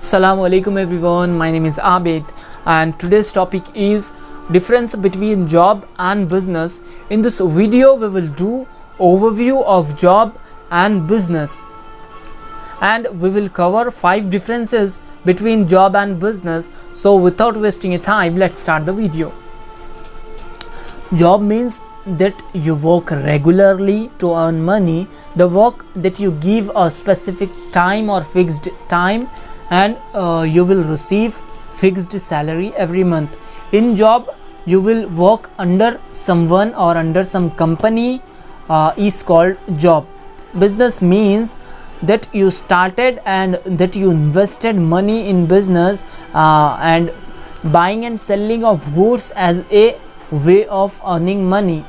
Assalamu alaikum everyone, my name is Abid and today's topic is difference between job and business. In this video we will do overview of job and business and we will cover 5 differences between job and business. So without wasting a time, let's start the video. Job means that you work regularly to earn money, the work that you give a specific time or fixed time and you will receive fixed salary every month. In job you will work under someone or under some company is called job. Business means that you started and that you invested money in business and buying and selling of goods as a way of earning money.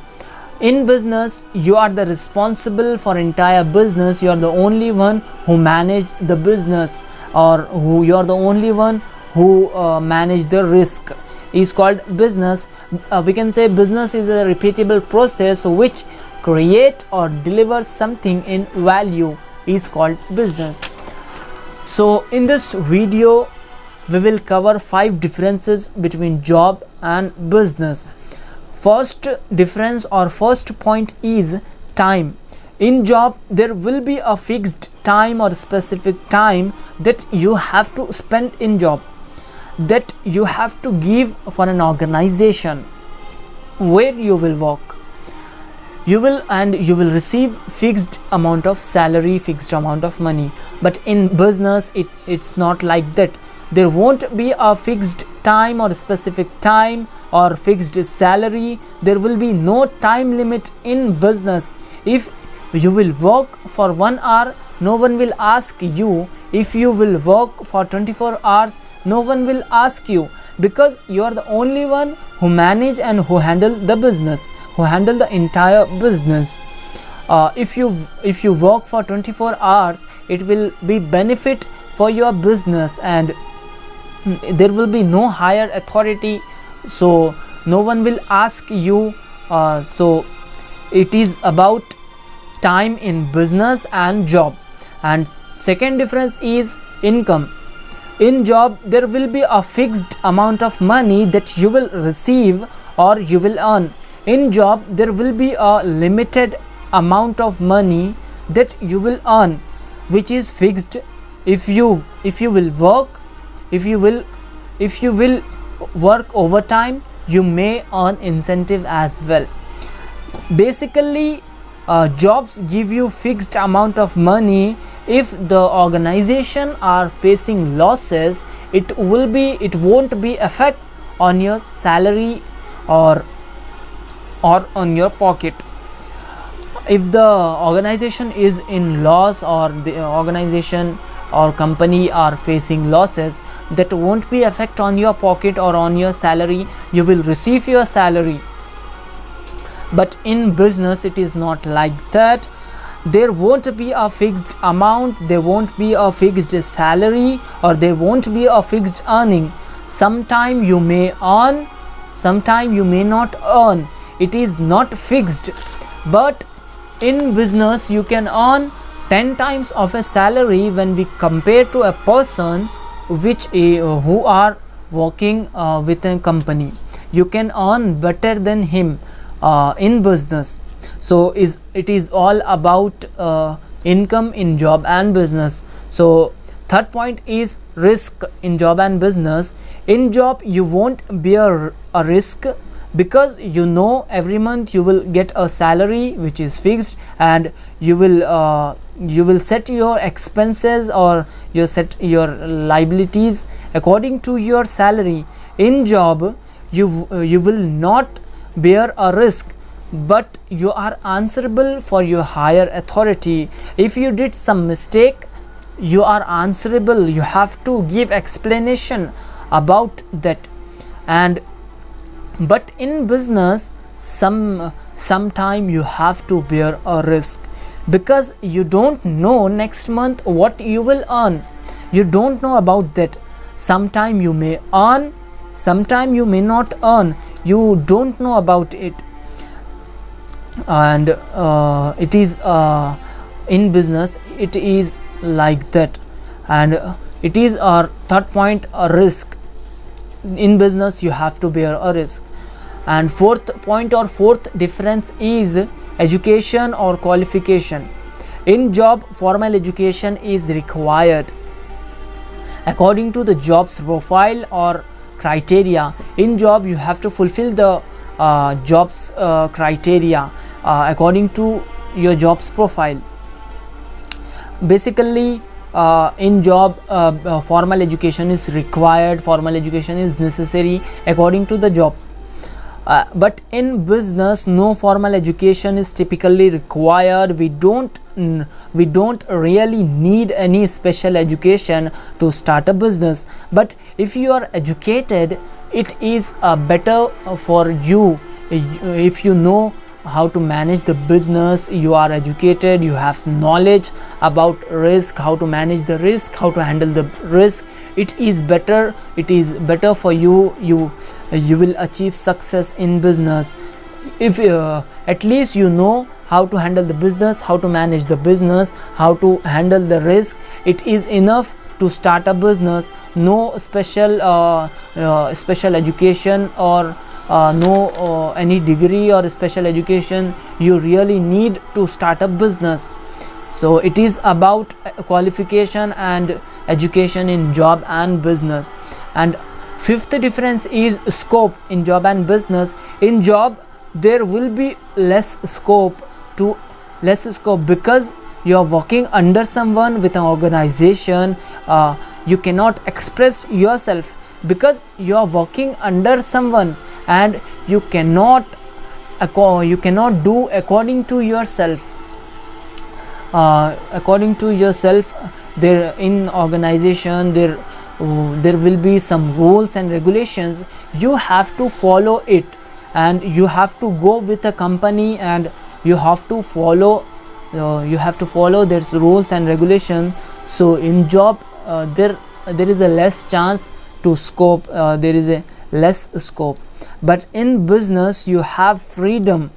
In business you are the responsible for entire business, you are the only one who manage the business, or who you are the only one who manage the risk is called business. We can say business is a repeatable process which create or deliver something in value is called business. So in this video we will cover 5 differences between job and business. First difference or first point is time. In job there will be a fixed time or specific time that you have to spend in job, that you have to give for an organization where you will work. You will receive fixed amount of salary, fixed amount of money. But in business it's not like that. There won't be a fixed time or specific time or fixed salary. There will be no time limit in business. If you will work for 1 hour, no one will ask you. If you will work for 24 hours, no one will ask you, because you are the only one who manage and who handle the business, who handle the entire business. If you work for 24 hours, it will be benefit for your business and there will be no higher authority, so no one will ask you. So it is about time in business and job. And second difference is income. In job there will be a fixed amount of money that you will receive or you will earn. In job there will be a limited amount of money that you will earn, which is fixed. If you will work overtime, you may earn incentive as well. Basically jobs give you fixed amount of money. If the organization are facing losses, it won't be effect on your salary or on your pocket. If the organization is in loss or the organization or company are facing losses, that won't be effect on your pocket or on your salary. You will receive your salary. But in business it is not like that. There won't be a fixed amount, there won't be a fixed salary, or there won't be a fixed earning. Sometime you may earn, sometime you may not earn. It is not fixed. But in business you can earn 10 times of a salary when we compare to a person who are working with a company. You can earn better than him in business. So it is all about income in job and business. So third point is risk in job and business. In job you won't bear a risk, because you know every month you will get a salary which is fixed, and you will set your expenses or you set your liabilities according to your salary. In job you will not bear a risk, but you are answerable for your higher authority. If you did some mistake, you are answerable. You have to give explanation about that. But in business sometime you have to bear a risk, because you don't know next month what you will earn. You don't know about that. Sometime you may earn, sometime you may not earn. You don't know about it. And it is in business it is like that. And It is our third point, a risk. In business you have to bear a risk. And fourth point or fourth difference is education or qualification. In job, formal education is required according to the job's profile or criteria. In job you have to fulfill the job's criteria according to your job's profile. Basically in job formal education is required, formal education is necessary according to the job. But in business no formal education is typically required. We don't really need any special education to start a business. But if you are educated, it is better for you. If you know how to manage the business, you are educated, you have knowledge about risk, how to manage the risk, how to handle the risk, it is better for you. You will achieve success in business if at least you know how to handle the business, how to manage the business, how to handle the risk. It is enough to start a business. No special education or no any degree or special education you really need to start a business. So it is about qualification and education in job and business. And fifth difference is scope in job and business. In job there will be less scope because you are working under someone with an organization. You cannot express yourself because you are working under someone, and you cannot do according to yourself. There in organization there will be some rules and regulations. You have to follow it, and you have to go with a company, and you have to follow there's rules and regulations. So in job there is a less chance to scope, there is a less scope. But in business you have freedom,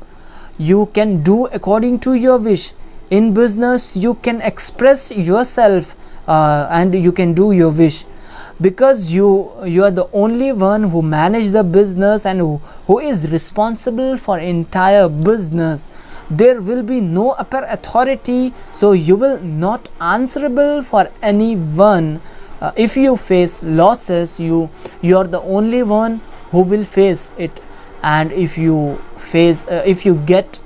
you can do according to your wish. In business you can express yourself and you can do your wish, because you are the only one who manage the business and who is responsible for entire business. There will be no upper authority, so you will not answerable for anyone. If you face losses, you are the only one who will face it, and if you get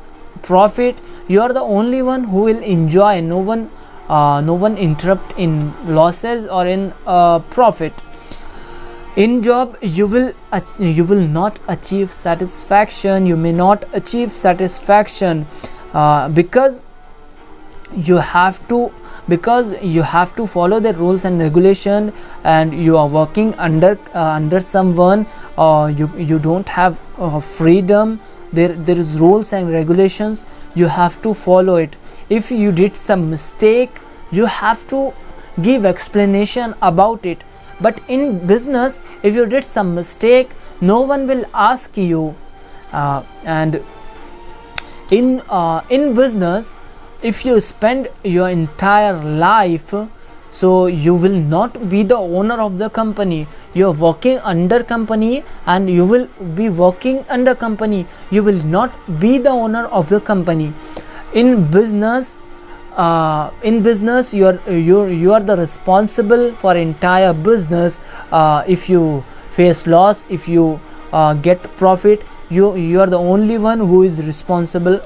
profit, you are the only one who will enjoy. No one interrupt in losses or in profit. In job you will not achieve satisfaction. You may not achieve satisfaction because you have to follow the rules and regulation, and you are working under someone. You don't have freedom. There is rules and regulations, you have to follow it. If you did some mistake, you have to give explanation about it. But in business, if you did some mistake, no one will ask you. And in business, if you spend your entire life, so you will not be the owner of the company. You are working under company, and you will be working under company. You will not be the owner of the company. In business, you are the responsible for entire business. If you face loss, if you get profit, you are the only one who is responsible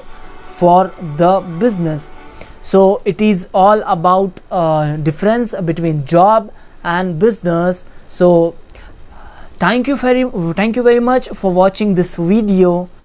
for the business. So it is all about difference between job and business. So thank you very much for watching this video.